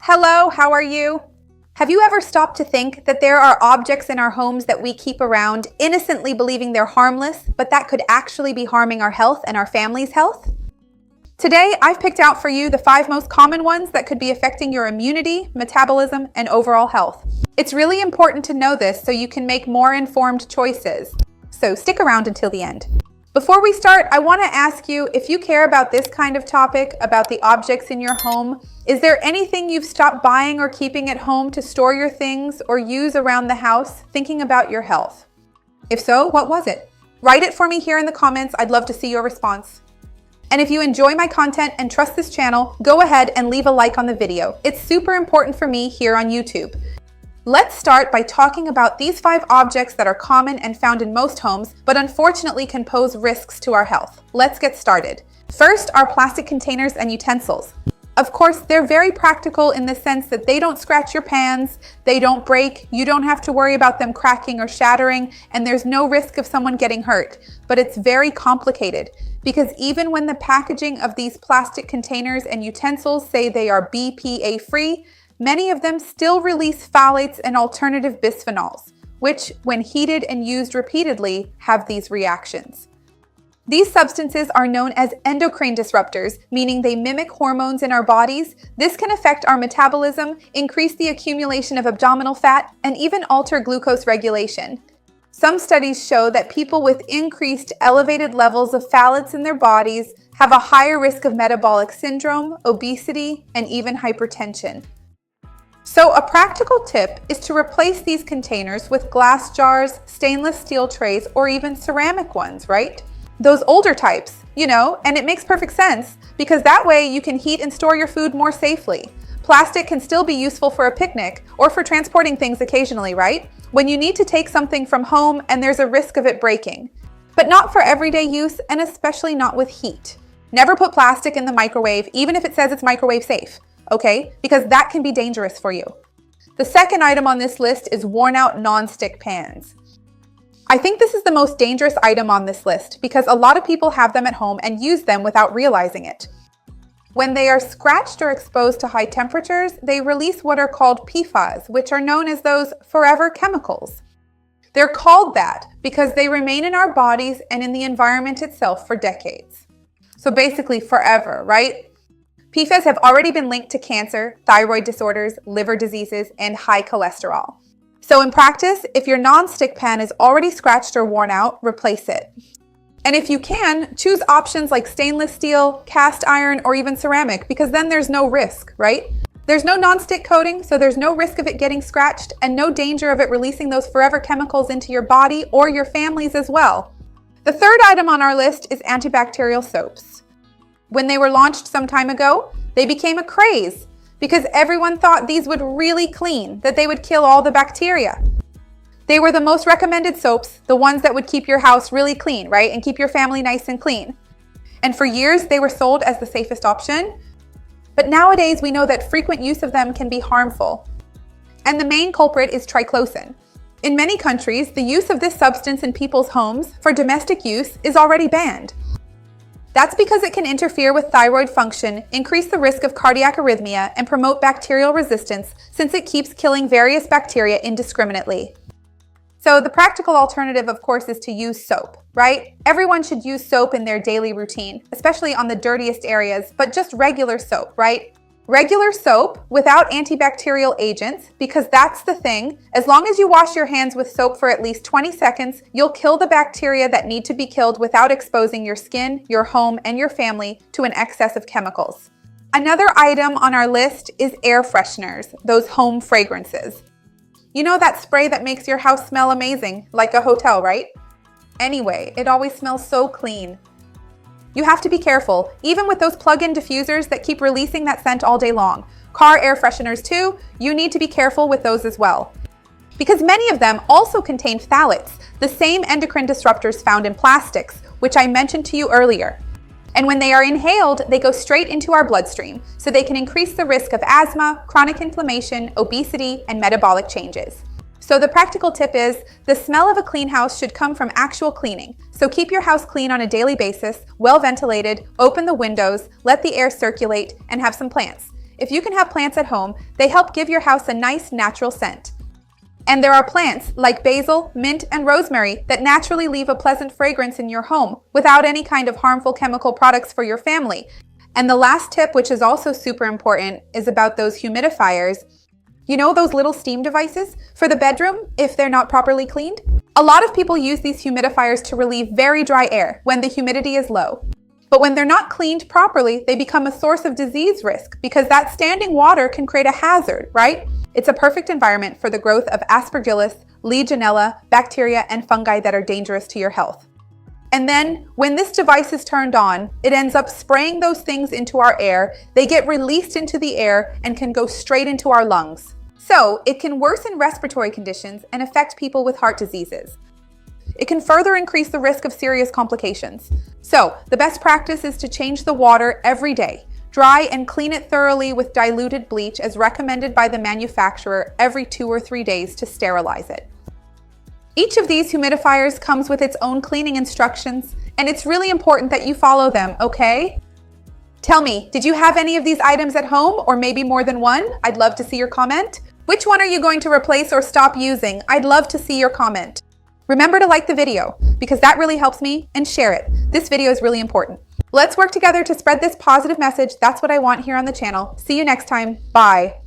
Hello, how are you? Have you ever stopped to think that there are objects in our homes that we keep around, innocently believing they're harmless, but that could actually be harming our health and our family's health? Today, I've picked out for you the 5 most common ones that could be affecting your immunity, metabolism, and overall health. It's really important to know this so you can make more informed choices. So stick around until the end. Before we start, I want to ask you if you care about this kind of topic, about the objects in your home. Is there anything you've stopped buying or keeping at home to store your things or use around the house, thinking about your health? If so, what was it? Write it for me here in the comments. I'd love to see your response. And if you enjoy my content and trust this channel, go ahead and leave a like on the video. It's super important for me here on YouTube. Let's start by talking about these 5 objects that are common and found in most homes, but unfortunately can pose risks to our health. Let's get started. First are plastic containers and utensils. Of course, they're very practical in the sense that they don't scratch your pans, they don't break, you don't have to worry about them cracking or shattering, and there's no risk of someone getting hurt. But it's very complicated because even when the packaging of these plastic containers and utensils say they are BPA-free, many of them still release phthalates and alternative bisphenols, which, when heated and used repeatedly, have these reactions. These substances are known as endocrine disruptors, meaning they mimic hormones in our bodies. This can affect our metabolism, increase the accumulation of abdominal fat, and even alter glucose regulation. Some studies show that people with increased elevated levels of phthalates in their bodies have a higher risk of metabolic syndrome, obesity, and even hypertension. So a practical tip is to replace these containers with glass jars, stainless steel trays, or even ceramic ones, right? Those older types, and it makes perfect sense because that way you can heat and store your food more safely. Plastic can still be useful for a picnic or for transporting things occasionally, right? When you need to take something from home and there's a risk of it breaking. But not for everyday use and especially not with heat. Never put plastic in the microwave, even if it says it's microwave safe. Okay? Because that can be dangerous for you. The second item on this list is worn out non-stick pans. I think this is the most dangerous item on this list because a lot of people have them at home and use them without realizing it. When they are scratched or exposed to high temperatures, they release what are called PFAS, which are known as those forever chemicals. They're called that because they remain in our bodies and in the environment itself for decades. So basically forever, right? PFAS have already been linked to cancer, thyroid disorders, liver diseases, and high cholesterol. So in practice, if your non-stick pan is already scratched or worn out, replace it. And if you can, choose options like stainless steel, cast iron, or even ceramic, because then there's no risk, right? There's no non-stick coating, so there's no risk of it getting scratched and no danger of it releasing those forever chemicals into your body or your families as well. The third item on our list is antibacterial soaps. When they were launched some time ago, they became a craze because everyone thought these would really clean, that they would kill all the bacteria. They were the most recommended soaps, the ones that would keep your house really clean, right? And keep your family nice and clean. And for years, they were sold as the safest option. But nowadays, we know that frequent use of them can be harmful. And the main culprit is triclosan. In many countries, the use of this substance in people's homes for domestic use is already banned. That's because it can interfere with thyroid function, increase the risk of cardiac arrhythmia, and promote bacterial resistance since it keeps killing various bacteria indiscriminately. So the practical alternative, of course, is to use soap, right? Everyone should use soap in their daily routine, especially on the dirtiest areas, but just regular soap, right? Regular soap without antibacterial agents, because that's the thing. As long as you wash your hands with soap for at least 20 seconds, you'll kill the bacteria that need to be killed without exposing your skin, your home, and your family to an excess of chemicals. Another item on our list is air fresheners, those home fragrances. You know that spray that makes your house smell amazing, like a hotel, right? Anyway, it always smells so clean. You have to be careful, even with those plug-in diffusers that keep releasing that scent all day long. Car air fresheners too, you need to be careful with those as well. Because many of them also contain phthalates, the same endocrine disruptors found in plastics, which I mentioned to you earlier. And when they are inhaled, they go straight into our bloodstream, so they can increase the risk of asthma, chronic inflammation, obesity, and metabolic changes. So the practical tip is, the smell of a clean house should come from actual cleaning. So keep your house clean on a daily basis, well ventilated, open the windows, let the air circulate, and have some plants. If you can have plants at home, they help give your house a nice natural scent. And there are plants like basil, mint, and rosemary that naturally leave a pleasant fragrance in your home without any kind of harmful chemical products for your family. And the last tip, which is also super important, is about those humidifiers. You know those little steam devices for the bedroom if they're not properly cleaned? A lot of people use these humidifiers to relieve very dry air when the humidity is low. But when they're not cleaned properly, they become a source of disease risk because that standing water can create a hazard, right? It's a perfect environment for the growth of aspergillus, legionella, bacteria, and fungi that are dangerous to your health. And then, when this device is turned on, it ends up spraying those things into our air. They get released into the air and can go straight into our lungs. So, it can worsen respiratory conditions and affect people with heart diseases. It can further increase the risk of serious complications. So, the best practice is to change the water every day. Dry and clean it thoroughly with diluted bleach as recommended by the manufacturer every 2 or 3 days to sterilize it. Each of these humidifiers comes with its own cleaning instructions, and it's really important that you follow them, okay? Tell me, did you have any of these items at home, or maybe more than one? I'd love to see your comment. Which one are you going to replace or stop using? I'd love to see your comment. Remember to like the video, because that really helps me, and share it. This video is really important. Let's work together to spread this positive message. That's what I want here on the channel. See you next time. Bye.